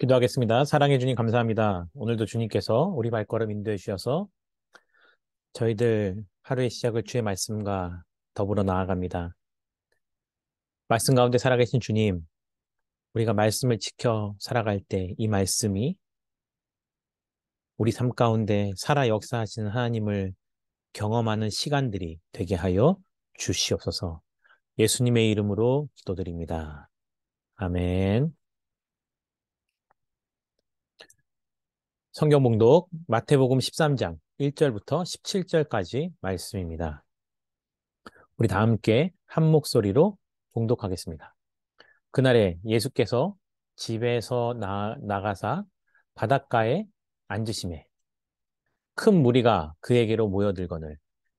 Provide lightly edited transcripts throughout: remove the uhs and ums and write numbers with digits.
기도하겠습니다. 사랑해 주님 감사합니다. 오늘도 주님께서 우리 발걸음 인도해 주셔서 저희들 하루의 시작을 주의 말씀과 더불어 나아갑니다. 말씀 가운데 살아계신 주님, 우리가 말씀을 지켜 살아갈 때 이 말씀이 우리 삶 가운데 살아 역사하시는 하나님을 경험하는 시간들이 되게 하여 주시옵소서. 예수님의 이름으로 기도드립니다. 아멘. 성경 봉독 마태복음 13장 1절부터 17절까지 말씀입니다. 우리 다 함께 한 목소리로 봉독하겠습니다. 그날에 예수께서 집에서 나가사 바닷가에 앉으시매 큰 무리가 그에게로 모여들거늘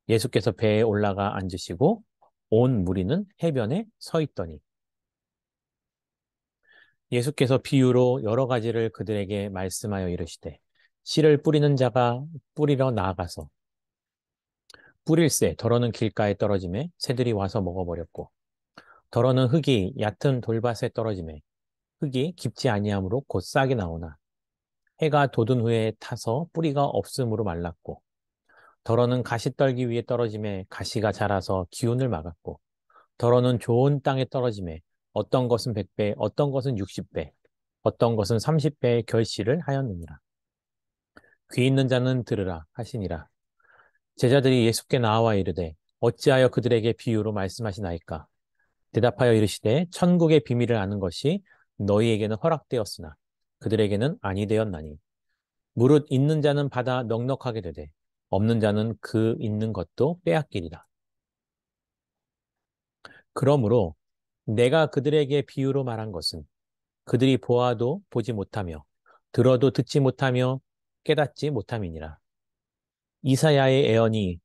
예수께서 배에 올라가 앉으시고 온 무리는 해변에 서 있더니 예수께서 비유로 여러 가지를 그들에게 말씀하여 이르시되 씨를 뿌리는 자가 뿌리러 나아가서 뿌릴새 더러는 길가에 떨어지매 새들이 와서 먹어버렸고 더러는 흙이 얕은 돌밭에 떨어지매 흙이 깊지 아니하므로 곧 싹이 나오나 해가 돋은 후에 타서 뿌리가 없음으로 말랐고 더러는 가시떨기 위에 떨어지매 가시가 자라서 기운을 막았고 더러는 좋은 땅에 떨어지매 어떤 것은 100배 어떤 것은 60배 어떤 것은 30배의 결실을 하였느니라. 귀 있는 자는 들으라 하시니라. 제자들이 예수께 나와 이르되 어찌하여 그들에게 비유로 말씀하시나이까. 대답하여 이르시되 천국의 비밀을 아는 것이 너희에게는 허락되었으나 그들에게는 아니 되었나니 무릇 있는 자는 받아 넉넉하게 되되 없는 자는 그 있는 것도 빼앗기리라. 그러므로 내가 그들에게 비유로 말한 것은 그들이 보아도 보지 못하며 들어도 듣지 못하며 깨닫지 못함이니라. 이사야의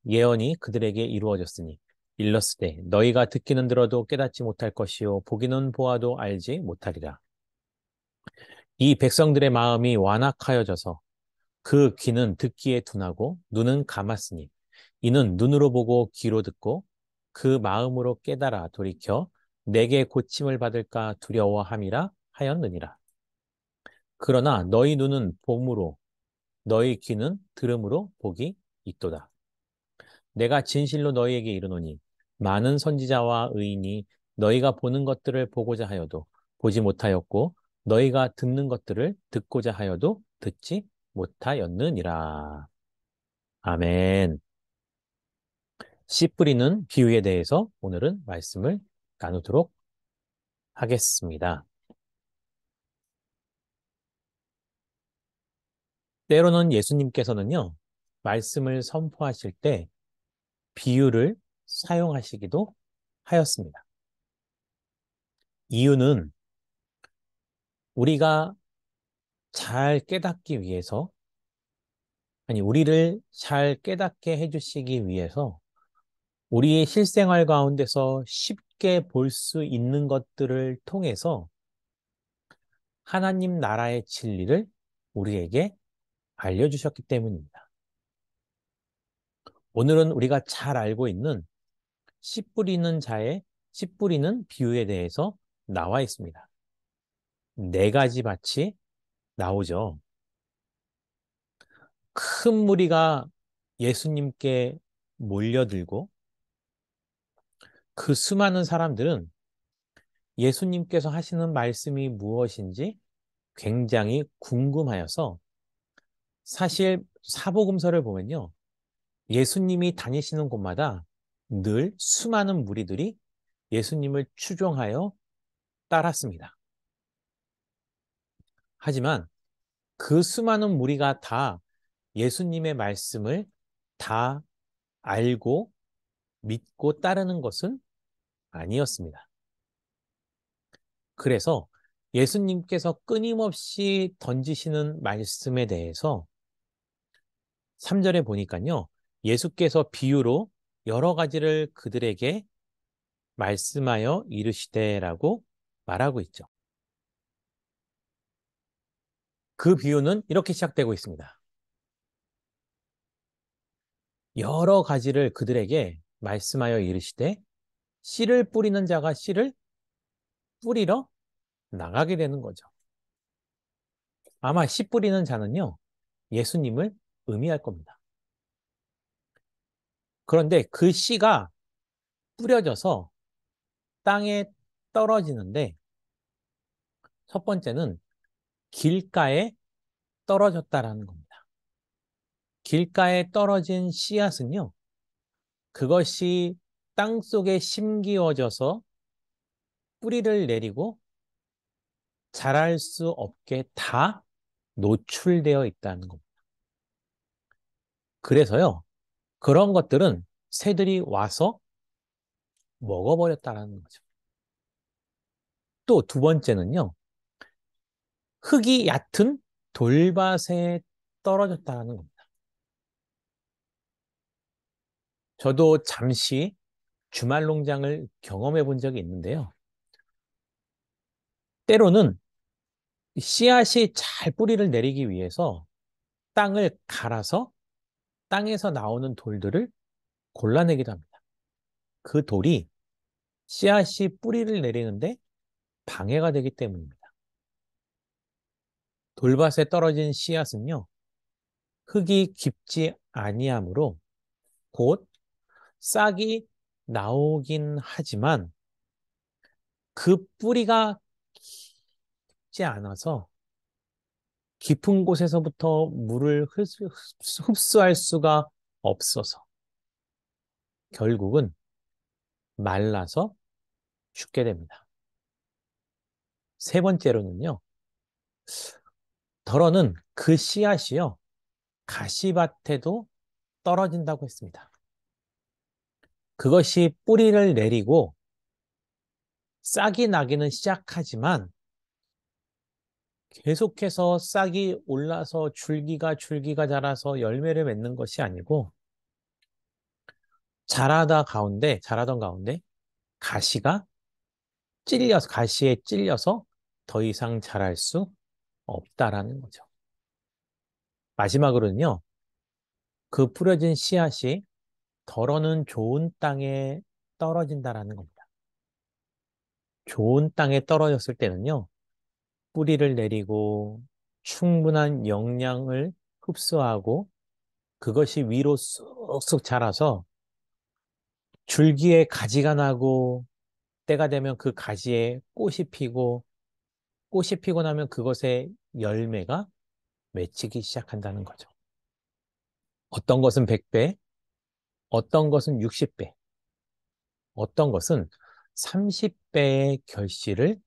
예언이 그들에게 이루어졌으니 일렀으되 너희가 듣기는 들어도 깨닫지 못할 것이요 보기는 보아도 알지 못하리라. 이 백성들의 마음이 완악하여져서 그 귀는 듣기에 둔하고 눈은 감았으니 이는 눈으로 보고 귀로 듣고 그 마음으로 깨달아 돌이켜 내게 고침을 받을까 두려워함이라 하였느니라. 그러나 너희 눈은 봄으로 너희 귀는 들음으로 복이 있도다. 내가 진실로 너희에게 이르노니 많은 선지자와 의인이 너희가 보는 것들을 보고자 하여도 보지 못하였고 너희가 듣는 것들을 듣고자 하여도 듣지 못하였느니라. 아멘. 씨 뿌리는 비유에 대해서 오늘은 말씀을 나누도록 하겠습니다. 때로는 예수님께서는요, 말씀을 선포하실 때 비유를 사용하시기도 하였습니다. 이유는 우리가 잘 깨닫기 위해서, 우리를 잘 깨닫게 해주시기 위해서 우리의 실생활 가운데서 쉽게 볼 수 있는 것들을 통해서 하나님 나라의 진리를 우리에게 알려주셨기 때문입니다. 오늘은 우리가 잘 알고 있는 씨 뿌리는 자의 씨 뿌리는 비유에 대해서 나와 있습니다. 네 가지 밭이 나오죠. 큰 무리가 예수님께 몰려들고 그 수많은 사람들은 예수님께서 하시는 말씀이 무엇인지 굉장히 궁금하여서 사실 사복음서를 보면요. 예수님이 다니시는 곳마다 늘 수많은 무리들이 예수님을 추종하여 따랐습니다. 하지만 그 수많은 무리가 다 예수님의 말씀을 다 알고 믿고 따르는 것은 아니었습니다. 그래서 예수님께서 끊임없이 던지시는 말씀에 대해서 3절에 보니까요. 예수께서 비유로 여러 가지를 그들에게 말씀하여 이르시되라고 말하고 있죠. 그 비유는 이렇게 시작되고 있습니다. 여러 가지를 그들에게 말씀하여 이르시되 씨를 뿌리는 자가 씨를 뿌리러 나가게 되는 거죠. 아마 씨 뿌리는 자는요, 예수님을 의미할 겁니다. 그런데 그 씨가 뿌려져서 땅에 떨어지는데 첫 번째는 길가에 떨어졌다라는 겁니다. 길가에 떨어진 씨앗은요, 그것이 땅 속에 심기어져서 뿌리를 내리고 자랄 수 없게 다 노출되어 있다는 겁니다. 그래서요, 그런 것들은 새들이 와서 먹어버렸다는 거죠. 또 두 번째는요, 흙이 얕은 돌밭에 떨어졌다는 겁니다. 저도 잠시 주말 농장을 경험해 본 적이 있는데요. 때로는 씨앗이 잘 뿌리를 내리기 위해서 땅을 갈아서 땅에서 나오는 돌들을 골라내기도 합니다. 그 돌이 씨앗이 뿌리를 내리는데 방해가 되기 때문입니다. 돌밭에 떨어진 씨앗은요, 흙이 깊지 아니하므로 곧 싹이 나오긴 하지만 그 뿌리가 깊지 않아서 깊은 곳에서부터 물을 흡수할 수가 없어서 결국은 말라서 죽게 됩니다. 세 번째로는요, 덜어는 그 씨앗이요, 가시밭에도 떨어진다고 했습니다. 그것이 뿌리를 내리고 싹이 나기는 시작하지만 계속해서 싹이 올라서 줄기가 자라서 열매를 맺는 것이 아니고 자라던 가운데 가시가 가시에 찔려서 더 이상 자랄 수 없다라는 거죠. 마지막으로는요, 그 뿌려진 씨앗이 덜어는 좋은 땅에 떨어진다라는 겁니다. 좋은 땅에 떨어졌을 때는요, 뿌리를 내리고 충분한 영양을 흡수하고 그것이 위로 쑥쑥 자라서 줄기에 가지가 나고 때가 되면 그 가지에 꽃이 피고 나면 그것에 열매가 맺히기 시작한다는 거죠. 어떤 것은 100배, 어떤 것은 60배, 어떤 것은 30배의 결실을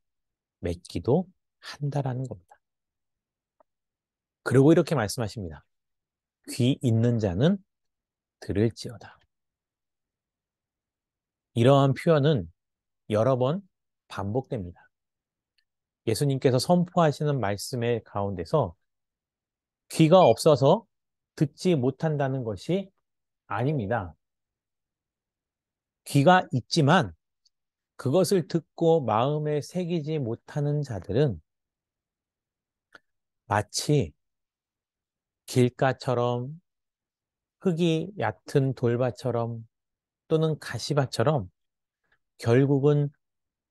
맺기도 한다라는 겁니다. 그리고 이렇게 말씀하십니다. 귀 있는 자는 들을지어다. 이러한 표현은 여러 번 반복됩니다. 예수님께서 선포하시는 말씀의 가운데서 귀가 없어서 듣지 못한다는 것이 아닙니다. 귀가 있지만 그것을 듣고 마음에 새기지 못하는 자들은 마치 길가처럼 흙이 얕은 돌밭처럼 또는 가시밭처럼 결국은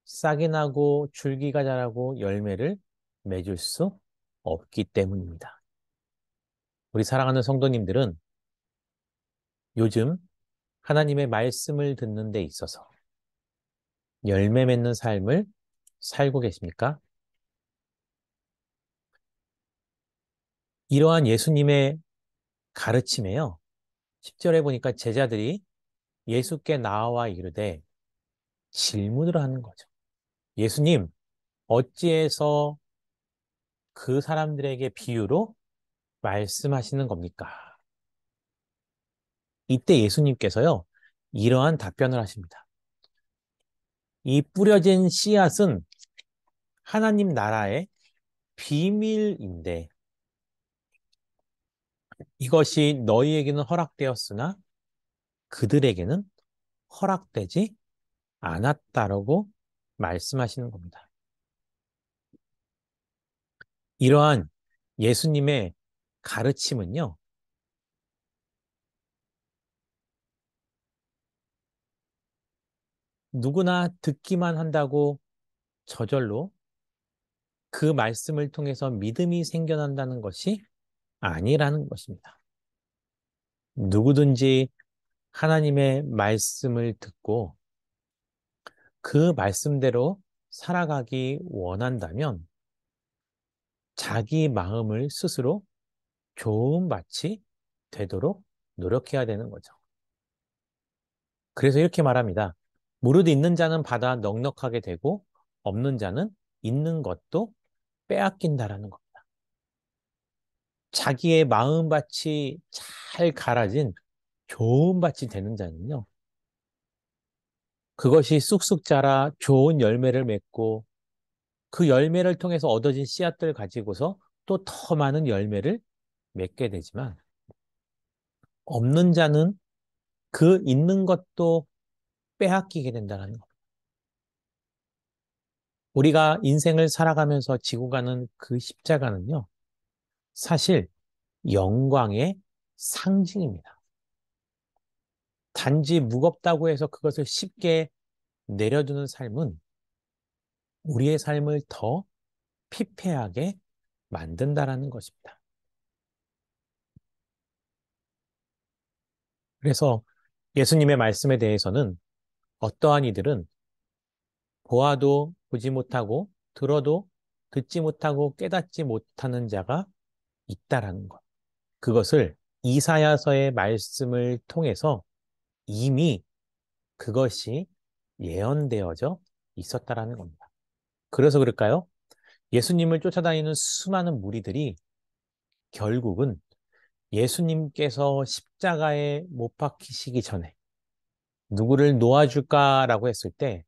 싹이 나고 줄기가 자라고 열매를 맺을 수 없기 때문입니다. 우리 사랑하는 성도님들은 요즘 하나님의 말씀을 듣는 데 있어서 열매 맺는 삶을 살고 계십니까? 이러한 예수님의 가르침에요. 10절에 보니까 제자들이 예수께 나와 이르되 질문을 하는 거죠. 예수님, 어찌해서 그 사람들에게 비유로 말씀하시는 겁니까? 이때 예수님께서요, 이러한 답변을 하십니다. 이 뿌려진 씨앗은 하나님 나라의 비밀인데 이것이 너희에게는 허락되었으나 그들에게는 허락되지 않았다라고 말씀하시는 겁니다. 이러한 예수님의 가르침은요, 누구나 듣기만 한다고 저절로 그 말씀을 통해서 믿음이 생겨난다는 것이 아니라는 것입니다. 누구든지 하나님의 말씀을 듣고 그 말씀대로 살아가기 원한다면 자기 마음을 스스로 좋은 밭이 되도록 노력해야 되는 거죠. 그래서 이렇게 말합니다. 무릇 있는 자는 받아 넉넉하게 되고 없는 자는 있는 것도 빼앗긴다라는 겁니다. 자기의 마음밭이 잘 갈아진 좋은 밭이 되는 자는요. 그것이 쑥쑥 자라 좋은 열매를 맺고 그 열매를 통해서 얻어진 씨앗들 가지고서 또 더 많은 열매를 맺게 되지만 없는 자는 그 있는 것도 빼앗기게 된다는 것. 우리가 인생을 살아가면서 지고 가는 그 십자가는요. 사실 영광의 상징입니다. 단지 무겁다고 해서 그것을 쉽게 내려두는 삶은 우리의 삶을 더 피폐하게 만든다라는 것입니다. 그래서 예수님의 말씀에 대해서는 어떠한 이들은 보아도 보지 못하고 들어도 듣지 못하고 깨닫지 못하는 자가 있다라는 것. 그것을 이사야서의 말씀을 통해서 이미 그것이 예언되어져 있었다라는 겁니다. 그래서 그럴까요? 예수님을 쫓아다니는 수많은 무리들이 결국은 예수님께서 십자가에 못 박히시기 전에 누구를 놓아줄까라고 했을 때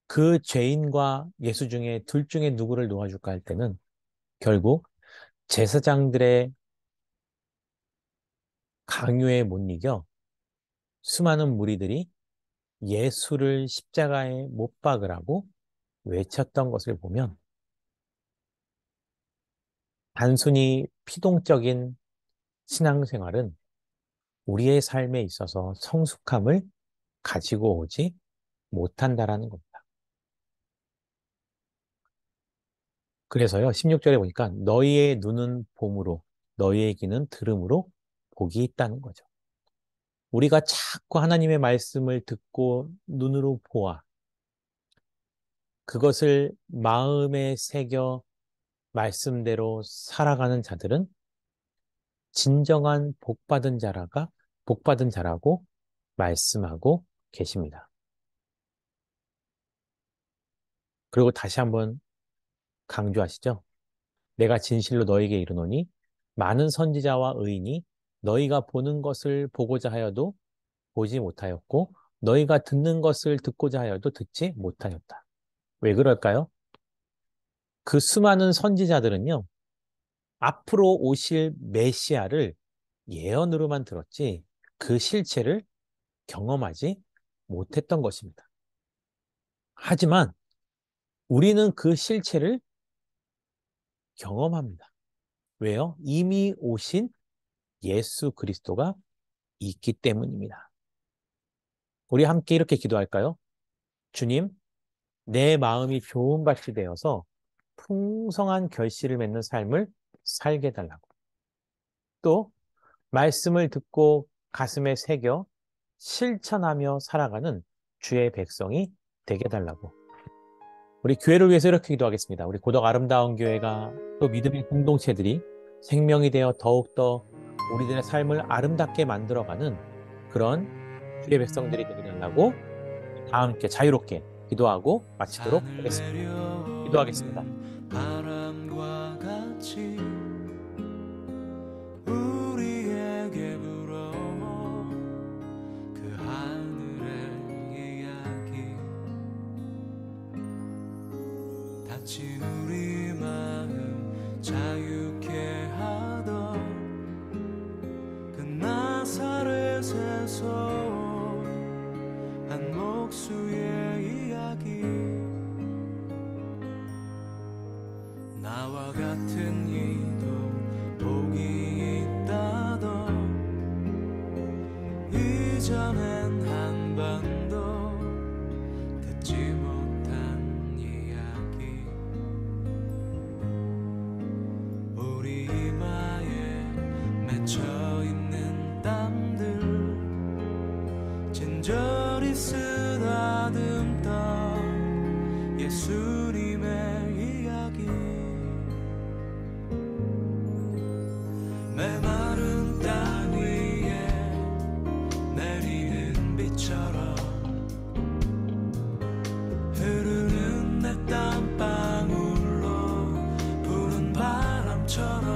그 죄인과 예수 중에 둘 중에 누구를 놓아줄까 할 때는 결국 제사장들의 강요에 못 이겨 수많은 무리들이 예수를 십자가에 못 박으라고 외쳤던 것을 보면 단순히 피동적인 신앙생활은 우리의 삶에 있어서 성숙함을 가지고 오지 못한다라는 겁니다. 그래서요, 16절에 보니까 너희의 눈은 봄으로, 너희의 귀는 들음으로 복이 있다는 거죠. 우리가 자꾸 하나님의 말씀을 듣고 눈으로 보아 그것을 마음에 새겨 말씀대로 살아가는 자들은 진정한 복받은 자라고 말씀하고 계십니다. 그리고 다시 한번 강조하시죠. 내가 진실로 너에게 이르노니 많은 선지자와 의인이 너희가 보는 것을 보고자 하여도 보지 못하였고 너희가 듣는 것을 듣고자 하여도 듣지 못하였다. 왜 그럴까요? 그 수많은 선지자들은요. 앞으로 오실 메시아를 예언으로만 들었지 그 실체를 경험하지 못했던 것입니다. 하지만 우리는 그 실체를 경험합니다. 왜요? 이미 오신 예수 그리스도가 있기 때문입니다. 우리 함께 이렇게 기도할까요? 주님, 내 마음이 좋은 밭이 되어서 풍성한 결실을 맺는 삶을 살게 해달라고. 또 말씀을 듣고 가슴에 새겨 실천하며 살아가는 주의 백성이 되게 해달라고. 우리 교회를 위해서 이렇게 기도하겠습니다. 우리 고덕 아름다운 교회가 또 믿음의 공동체들이 생명이 되어 더욱더 우리들의 삶을 아름답게 만들어가는 그런 주의 백성들이 되게 해달라고 다 함께 자유롭게 기도하고 마치도록 하겠습니다. 기도하겠습니다. 바람과 같이 우리에게 불어오 그 하늘의 이야기 다친 우리 마음 자유케 하던 그 나사렛에서 한 목수의 이야기 나와 같은 이도 복이 있다던 이전엔 한 번도 듣지 못한 이야기 간절히 쓰다듬던 예수님의 이야기. 메마른 땅 위에 내리는 비처럼 흐르는 내 땀방울로 부는 바람처럼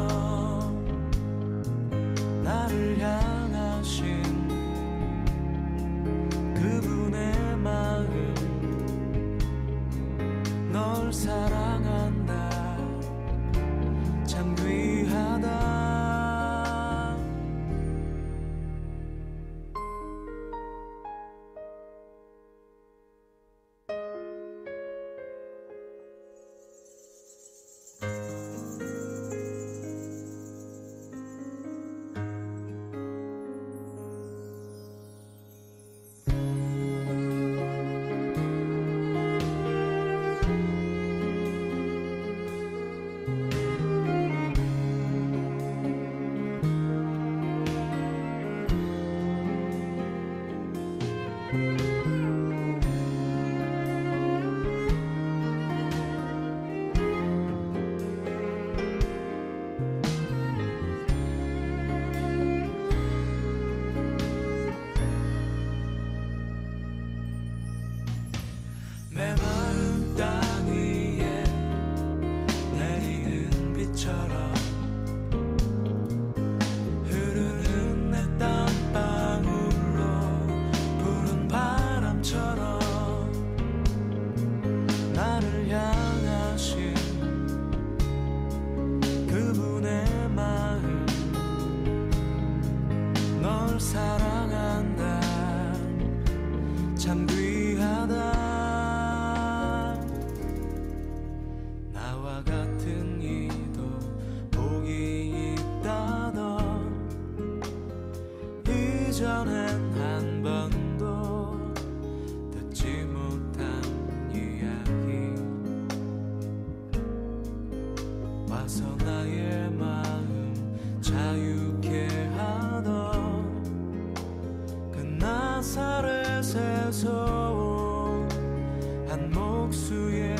나를 향하신 그분의 마음, 널 사랑한다 참 귀하다. 메마른 땅 위에 내리는 비처럼 흐르는 내 땀방울로 부는 바람처럼 나를 향하신 그분의 마음, 널 사랑한다 참 귀하다. 나와 같은 이도 복이 있다던 이전엔 한 번도 듣지 못한 이야기. 와서 나의 마음 자유케 하던 그 나사렛에서 온 한 목수의